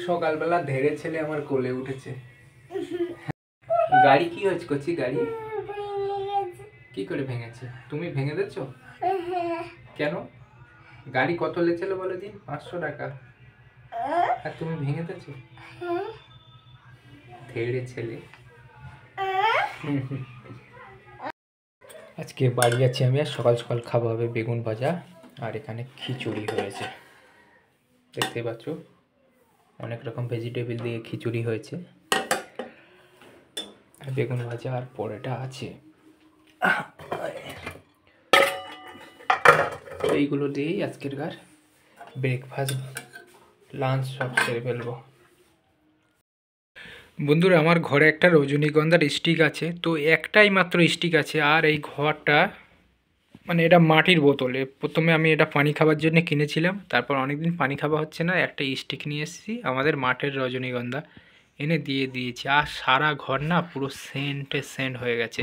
সকালবেলা ধেড়ে ছেলে আমার কোলে উঠেছে। গাড়ি কি হচ্ছে করছি? গাড়ি কি করে ভেঙেছে? তুমি ভেঙে দিচ্ছ কেন? গাড়ি কত লেছিল বলে দিন? 500 টাকা। আর তুমি ভেঙে দিচ্ছ? ধেড়ে ছেলে। আজকে বাড়ি যাচ্ছি আমি, আর সকাল সকাল খাওয়া হবে বেগুন ভাজা, আর এখানে খিচুড়ি হয়েছে দেখতে পাচ্ছ। অনেক রকম ভেজিটেবল দিয়ে খিচুড়ি হয়েছে, আর বেগুন ভাজা আর পরোটা আছে। এইগুলো দিয়েই আজকের ব্রেকফাস্ট লাঞ্চ সব সেরে ফেলবো। বন্ধুরা, আমার ঘরে একটা রজনীগন্ধার স্টিক আছে, তো একটাই মাত্র স্টিক আছে। আর এই ঘরটা মানে এটা মাটির বোতলে, প্রথমে আমি এটা পানি খাবার জন্য কিনেছিলাম, তারপর অনেকদিন পানি খাওয়া হচ্ছে না, একটা স্টিক নিয়ে এসেছি আমাদের মাঠের রজনীগন্ধা এনে দিয়েছি। আর সারা ঘর না পুরো সেন্ট হয়ে গেছে,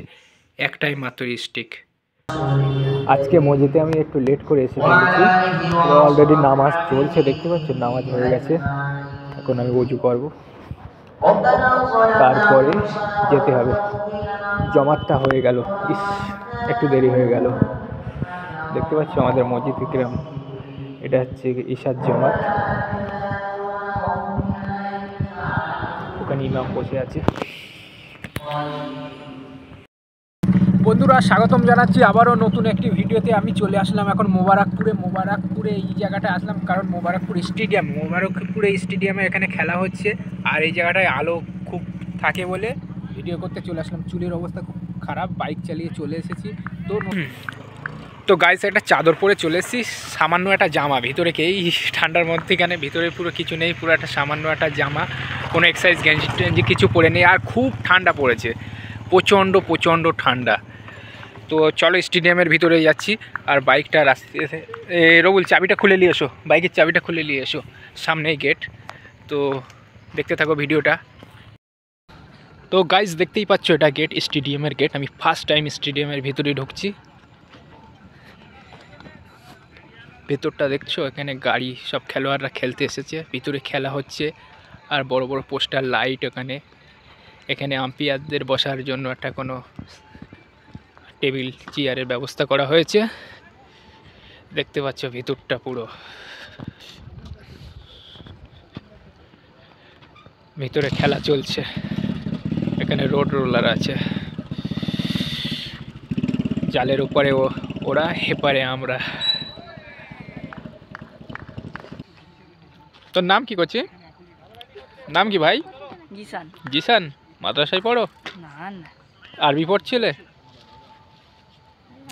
একটাই মাত্র স্টিক। আজকে মসজিদে আমি একটু লেট করে এসে পড়েছি, অলরেডি নামাজ চলছে দেখতে পাচ্ছেন, নামাজ হয়ে গেছে। এখন আমি ওযু করব, তারপরে যেতে হবে। জমাতটা হয়ে গেল, একটু দেরি হয়ে গেল। দেখতে পাচ্ছ আমাদের মসজিদ কিরম, এটা হচ্ছে ঈশার জমাত। ওখানে ইমাম বসে আছে। বন্ধুরা, স্বাগতম জানাচ্ছি আবারও নতুন একটি ভিডিওতে। আমি চলে আসলাম এখন মোবারকপুরে এই জায়গাটা আসলাম কারণ মোবারকপুর স্টেডিয়ামে এখানে খেলা হচ্ছে, আর এই জায়গাটায় আলো খুব থাকে বলে ভিডিও করতে চলে আসলাম। চুলের অবস্থা খুব খারাপ, বাইক চালিয়ে চলে এসেছি। তো গাইস, একটা চাদর পরে চলে এসেছি, সামান্য একটা জামা ভিতরে, এই ঠান্ডার মধ্যেখানে ভিতরে পুরো কিছু নেই, পুরো একটা সামান্য একটা জামা, কোনো এক্সারসাইজ গেঞ্জি কিছু পরে নেই। আর খুব ঠান্ডা পড়েছে, প্রচণ্ড ঠান্ডা। তো চলো স্টেডিয়ামের ভিতরে যাচ্ছি, আর বাইকটা রাস্তায় রবুল চাবিটা খুলে নিয়ে এসো, বাইকের চাবিটা খুলে নিয়ে এসো, সামনেই গেট। তো দেখতে থাকো ভিডিওটা। তো গাইস, দেখতেই পাচ্ছ এটা গেট, স্টেডিয়ামের গেট। আমি ফার্স্ট টাইম স্টেডিয়ামের ভিতরে ঢুকছি। ভেতরটা দেখছো, এখানে গাড়ি, সব খেলোয়াড়রা খেলতে এসেছে, ভিতরে খেলা হচ্ছে। আর বড় বড় পোস্টার লাইট, এখানে আম্পায়ারদের বসার জন্য একটা কোনো টেবিল চেয়ারের ব্যবস্থা করা হয়েছে। দেখতে পাচ্ছ ভিতরটা পুরো, ভিতরে খেলা চলছে। এখানে রোড রোলার আছে, জালের উপরে ওরা, হেপারে আমরা। তোর নাম কি করছে? নাম কি ভাই? জিসান। মাদ্রাসায় পড়ো? না, আরবি পড়ছিলে?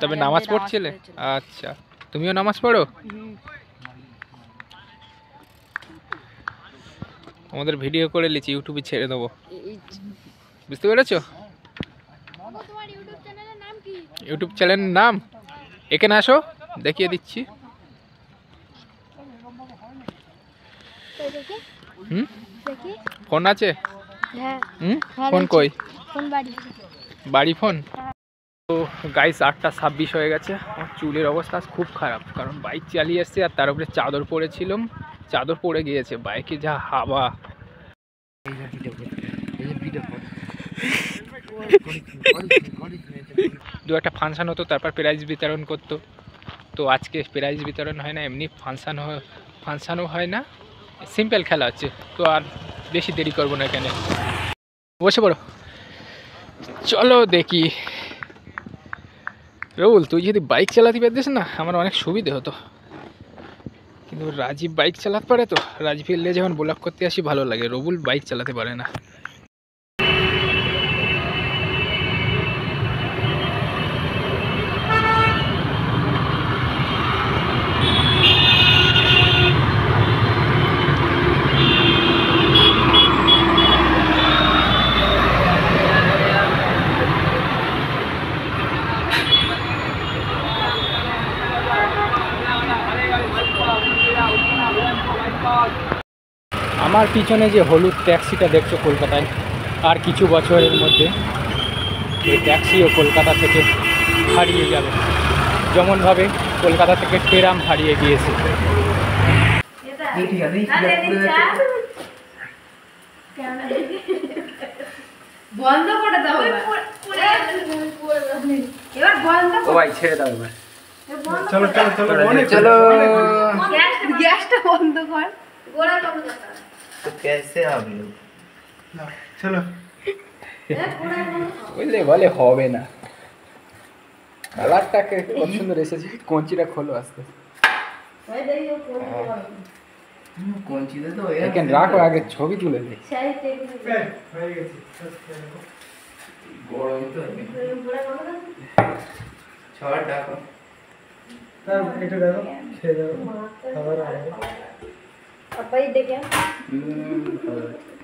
তবে নামাজ পড়ছিলে? আচ্ছা, তুমিও নামাজ পড়ো? আমাদের ভিডিও করে নিচ্ছি, ইউটিউবে ছেড়ে দেবো, বুঝতে পেরেছো? ইউটিউব চ্যানেলের নাম, এখানে আসো দেখিয়ে দিচ্ছি। ফোন আছে? ফোন কই? বাড়ি ফোন। তো গাইস, 8:26 হয়ে গেছে। আমার চুলের অবস্থা খুব খারাপ, কারণ বাইক চালিয়ে এসছে, আর তার উপরে চাদর পরেছিলাম, চাদর পড়ে গিয়েছে, বাইকে যা হাওয়া। দু একটা ফাংশন হতো, তারপর প্রাইজ বিতরণ করতো। তো আজকে প্রাইজ বিতরণ হয় না, এমনি ফাংশনও হয় না, সিম্পল খেলা হচ্ছে। তো আর বেশি দেরি করবো না, এখানে বসে পড়ো, চলো দেখি। রবুল, তুই যদি বাইক চালাতে পারতিস না, আমার অনেক সুবিধে হতো, কিন্তু রাজীব বাইক চালাতে পারে। তো রাজীব এলে যখন ব্লগ করতে আসি ভালো লাগে, রবুল বাইক চালাতে পারে না। আমার পিছনে যে হলুদ ট্যাক্সিটা দেখছো কলকাতায়, আর কিছু বছরের মধ্যে এই ট্যাক্সিও কলকাতা থেকে হারিয়ে যাবে, যেমনভাবে কলকাতা থেকে ট্রাম হারিয়ে গিয়েছে। বন্ধ করে দাও এবার বন্ধ ও ভাই ছেড়ে দাও এবার চলো চলো চলো চলো গ্যাসটা বন্ধ কর গোড়া কম যাতা तो कैसे आप लोग চলো বুঝলে বলে হবে না কালারটাকে কত সুন্দর এসেছে কঞ্চিটা খোলো আস্তে ভাই দেখো কোন कौन चीज़ है तो এখানে রাখো আগে ছবি তুলে দিই চাই টেবিল হয়ে গেছে गोड़ा तो গোড়া কম छोड़ डाको তার এটা দেখো খেয়ে দাও খাবার আগে পাপাই দেখে हम्म